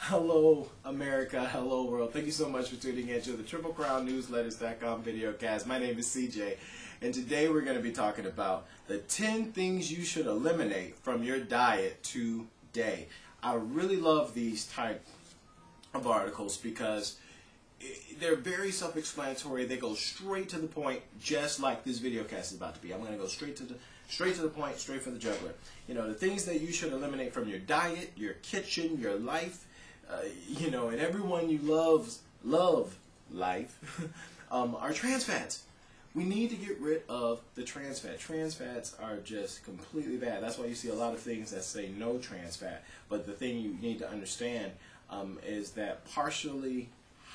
Hello, America. Hello, world. Thank you so much for tuning in to the TripleCrownNewsletters.com videocast. My name is CJ, and today we're going to be talking about the 10 things you should eliminate from your diet today. I really love these type of articles because they're very self-explanatory. They go straight to the point, just like this videocast is about to be. I'm going to go straight to the point, straight for the jugular. You know, the things that you should eliminate from your diet, your kitchen, your life, and everyone you love life, are trans fats. We need to get rid of the trans fat. Trans fats are just completely bad. That's why you see a lot of things that say no trans fat. But the thing you need to understand is that partially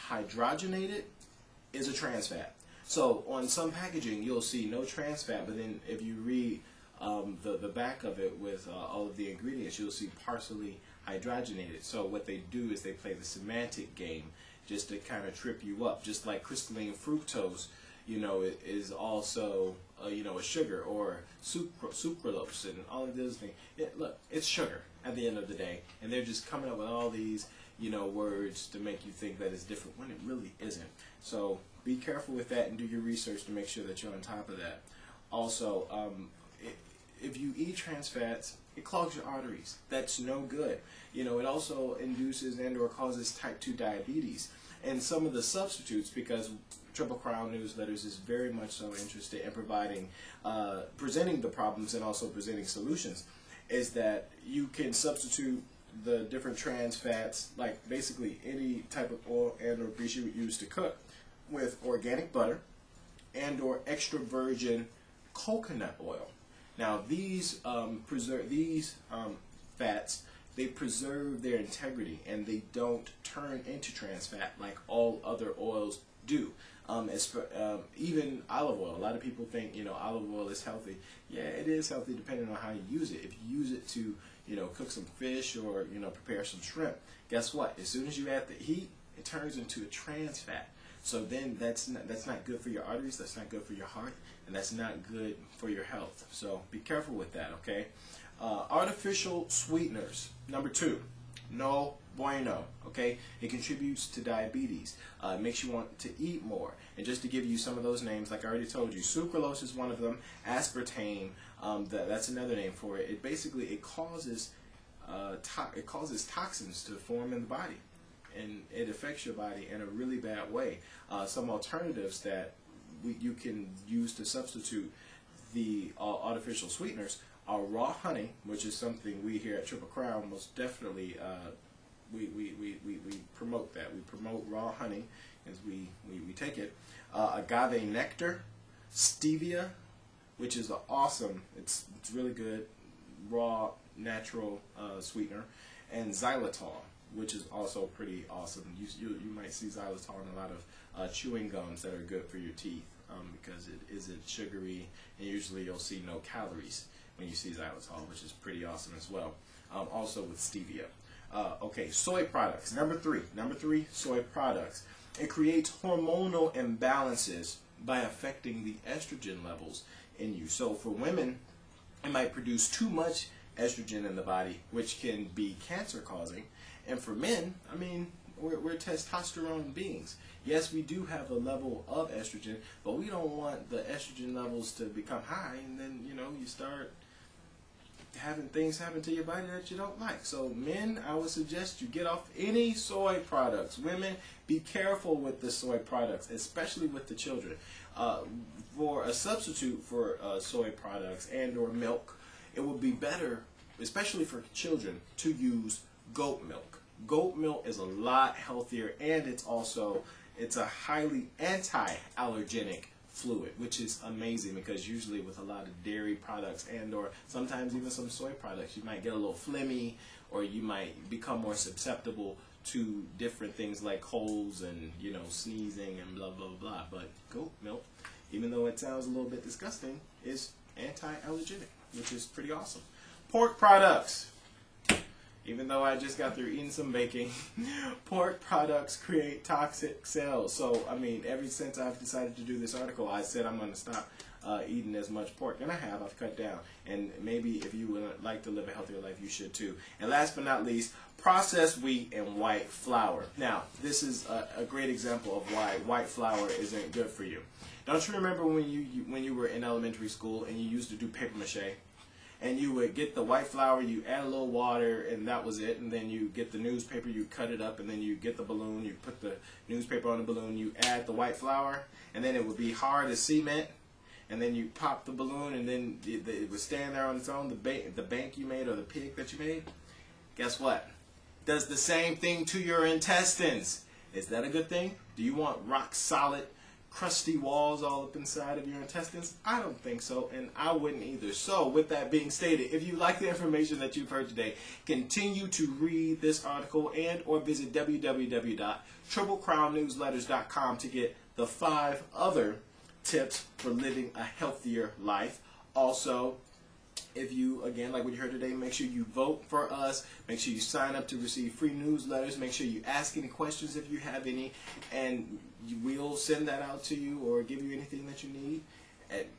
hydrogenated is a trans fat. So on some packaging you'll see no trans fat, but then if you read the back of it with all of the ingredients, you'll see partially hydrogenated. So what they do is they play the semantic game just to kind of trip you up, just like crystalline fructose, it is also a sugar, or sucralose and all of those things. Look, it's sugar at the end of the day, and they're just coming up with all these words to make you think that it's different when it really isn't. So be careful with that and do your research to make sure that you're on top of that. Also, if you eat trans fats, it clogs your arteries. That's no good. It also induces and or causes type 2 diabetes. And some of the substitutes, because Triple Crown Newsletters is very much so interested in presenting the problems and also presenting solutions, is that you can substitute the different trans fats, like basically any type of oil and or grease you would use to cook, with organic butter and or extra virgin coconut oil. Now these fats, they preserve their integrity and they don't turn into trans fat like all other oils do. Even olive oil. A lot of people think olive oil is healthy. Yeah, it is healthy depending on how you use it. If you use it to cook some fish or prepare some shrimp, guess what? As soon as you add the heat, it turns into a trans fat. So then that's not good for your arteries, that's not good for your heart, and that's not good for your health. So be careful with that, okay? Artificial sweeteners. Number 2, no bueno, okay? It contributes to diabetes. It makes you want to eat more. And just to give you some of those names, like I already told you, sucralose is one of them. Aspartame, that's another name for it. It causes toxins to form in the body, and it affects your body in a really bad way. Some alternatives that you can use to substitute the artificial sweeteners are raw honey, which is something we here at Triple Crown most definitely we promote that. We promote raw honey as we take it. Agave nectar, stevia, which is awesome. It's really good, raw natural sweetener, and xylitol, which is also pretty awesome. You might see xylitol in a lot of chewing gums that are good for your teeth because it isn't sugary, and usually you'll see no calories when you see xylitol, which is pretty awesome as well. Also with stevia. Okay, soy products. Number three, soy products. It creates hormonal imbalances by affecting the estrogen levels in you. So for women, it might produce too much estrogen in the body, which can be cancer causing. And for men, I mean, we're testosterone beings. Yes, we do have a level of estrogen, but we don't want the estrogen levels to become high, and then you start having things happen to your body that you don't like. So men, I would suggest you get off any soy products. Women, be careful with the soy products, especially with the children. For a substitute for soy products and or milk, it would be better, especially for children, to use goat milk. Goat milk is a lot healthier, and it's a highly anti-allergenic fluid, which is amazing, because usually with a lot of dairy products and or sometimes even some soy products, you might get a little phlegmy, or you might become more susceptible to different things like colds and sneezing and blah blah blah. But goat milk, even though it sounds a little bit disgusting, is anti-allergenic, which is pretty awesome. Pork products. Even though I just got through eating some bacon, pork products create toxic cells. So, I mean, ever since I've decided to do this article, I said I'm going to stop eating as much pork, and I have. I've cut down. And maybe if you would like to live a healthier life, you should too. And last but not least, processed wheat and white flour. Now, this is a great example of why white flour isn't good for you. Don't you remember when you were in elementary school and you used to do paper mache? And you would get the white flour, you add a little water, and that was it. And then you get the newspaper, you cut it up, and then you get the balloon, you put the newspaper on the balloon, you add the white flour, and then it would be hard as cement. And then you pop the balloon, and then it would stand there on its own, the bank you made or the pig that you made. Guess what? Does the same thing to your intestines. Is that a good thing? Do you want rock solid, crusty walls all up inside of your intestines? I don't think so, and I wouldn't either. So with that being stated, if you like the information that you've heard today, continue to read this article and or visit www.triplecrownnewsletters.com to get the 5 other tips for living a healthier life. Also, if you, again, like what you heard today, make sure you vote for us. Make sure you sign up to receive free newsletters. Make sure you ask any questions if you have any, and we'll send that out to you or give you anything that you need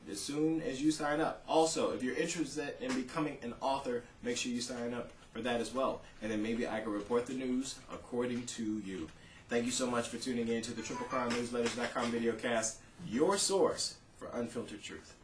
as soon as you sign up. Also, if you're interested in becoming an author, make sure you sign up for that as well. And then maybe I can report the news according to you. Thank you so much for tuning in to the TripleCrownNewsletters.com videocast, your source for unfiltered truth.